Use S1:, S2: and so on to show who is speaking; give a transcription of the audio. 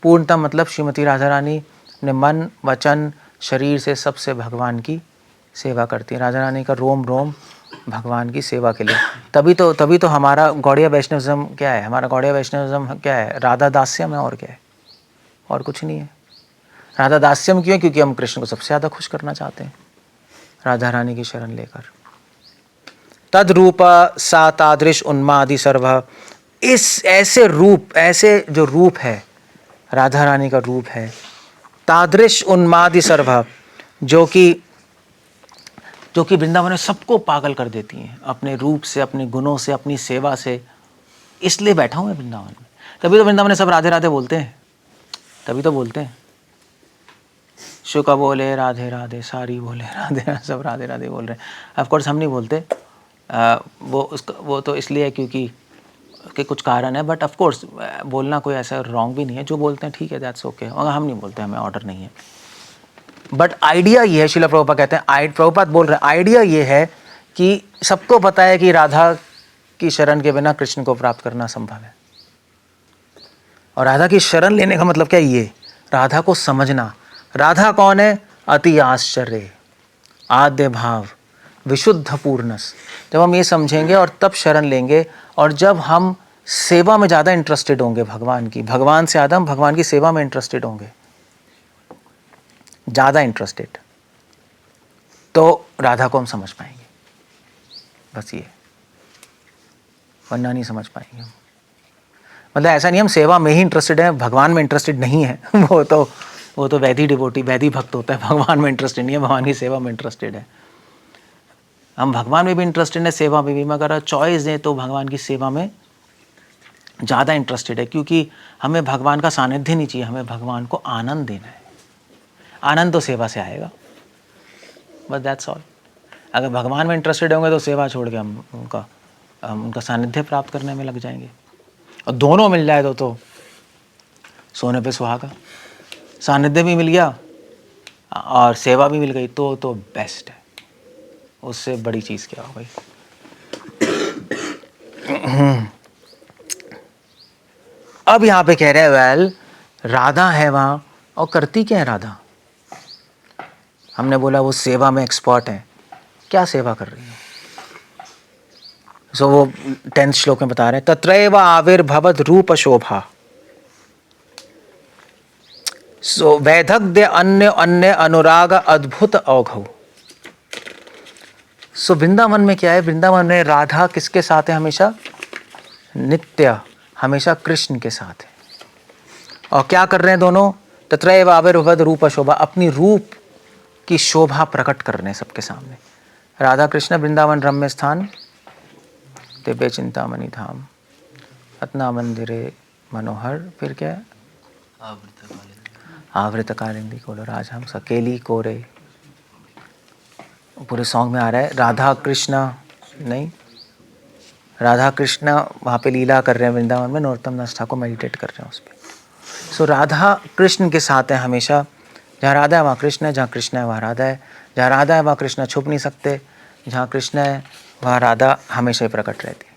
S1: पूर्णतः मतलब श्रीमती राधा रानी अपने मन वचन शरीर से सबसे भगवान की सेवा करती हैं। राधा रानी का रोम रोम भगवान की सेवा के लिए। तभी तो हमारा गौड़िया वैष्णविज्म क्या है? हमारा गौड़िया वैष्णविज्म क्या है? राधा दास्यम है, और क्या है? और कुछ नहीं है। राधा दास्यम क्यों? क्योंकि हम कृष्ण को सबसे ज़्यादा खुश करना चाहते हैं राधा रानी की शरण लेकर। तद रूप सा तादृश उन्मादि सर्व, इस ऐसे रूप, ऐसे जो रूप है राधा रानी का रूप है, तादृश उन्मादि सर्व, जो कि वृंदावन में सबको पागल कर देती हैं अपने रूप से, अपने गुणों से, अपनी सेवा से। इसलिए बैठा हूँ मैं वृंदावन में। तभी तो वृंदावन में सब राधे राधे बोलते हैं, तभी तो बोलते हैं। शुका बोले राधे राधे, सारी बोले राधे राधे, सब राधे राधे बोल रहे हैं। ऑफ कोर्स हम नहीं बोलते, वो तो इसलिए है क्योंकि के कुछ कारण है, बट ऑफ कोर्स बोलना कोई ऐसा रॉन्ग भी नहीं है। जो बोलते हैं ठीक है, दैट्स ओके, मगर हम नहीं बोलते, हमें ऑर्डर नहीं है। बट आइडिया ये है, श्रील प्रभुपाद कहते हैं, प्रभुपाद बोल रहे हैं, आइडिया ये है कि सबको पता है कि राधा की शरण के बिना कृष्ण को प्राप्त करना संभव है। और राधा की शरण लेने का मतलब क्या? ये राधा को समझना। राधा कौन है? अति आश्चर्य, आद्य भाव, विशुद्ध पूर्णस। जब हम ये समझेंगे और तब शरण लेंगे, और जब हम सेवा में ज़्यादा इंटरेस्टेड होंगे भगवान की, भगवान से ज़्यादा हम भगवान की सेवा में इंटरेस्टेड होंगे, ज़्यादा इंटरेस्टेड, तो राधा को हम समझ पाएंगे। बस ये, वरना नहीं समझ पाएंगे हम। मतलब ऐसा नहीं हम सेवा में ही इंटरेस्टेड हैं, भगवान में इंटरेस्टेड नहीं है। वो तो वैधी डिवोटी, वैधी भक्त होता है, भगवान में इंटरेस्टेड नहीं है, भगवान की सेवा में इंटरेस्टेड है। हम भगवान में भी इंटरेस्टेड है, सेवा में भी, मगर चॉइस दें तो भगवान की सेवा में ज़्यादा इंटरेस्टेड है, क्योंकि हमें भगवान का सानिध्य नहीं चाहिए, हमें भगवान को आनंद देना है। आनंद तो सेवा से आएगा, बस दैट्स ऑल। अगर भगवान में इंटरेस्टेड होंगे तो सेवा छोड़ के हम उनका सानिध्य प्राप्त करने में लग जाएंगे। और दोनों मिल जाए तो सोने पे सुहागा, सानिध्य भी मिल गया और सेवा भी मिल गई, तो बेस्ट है। उससे बड़ी चीज़ क्या हो भाई। अब यहाँ पे कह रहे हैं, वेल राधा है वहाँ, और करती क्या है राधा? हमने बोला वो सेवा में एक्सपर्ट है। क्या सेवा कर रही है? सो वो 10th श्लोक में बता रहे हैं, तत्रैव आविर्भवद रूप शोभा, सो वैदग्ध्य अन्य अन्य अनुराग अद्भुत औघौ। सो वृंदावन में क्या है? वृंदावन में राधा किसके साथ है? हमेशा नित्य, हमेशा कृष्ण के साथ है। और क्या कर रहे हैं दोनों? तत्रैव आविर्भवद रूप शोभा, अपनी रूप की शोभा प्रकट कर रहे हैं सबके सामने। राधा कृष्ण वृंदावन रम्य स्थान, दिव्य चिंतामणि धाम, रत्ना मंदिरे मनोहर, फिर क्या है? आवृत कालिंदी कोलो राजहंस सकेली कोरे। पूरे सॉन्ग में आ रहा है राधा कृष्ण, नहीं, राधा कृष्ण वहाँ पे लीला कर रहे हैं वृंदावन में, नरोत्तम दास ठाकुर मेडिटेट कर रहे हैं उस पर। सो राधा कृष्ण के साथ है हमेशा। जहाँ राधा है वहाँ कृष्ण है, जहाँ कृष्ण है वहाँ राधा है, जहाँ राधा है वहाँ कृष्ण छुप नहीं सकते, जहाँ कृष्ण है वहाँ राधा हमेशा ही प्रकट रहती है।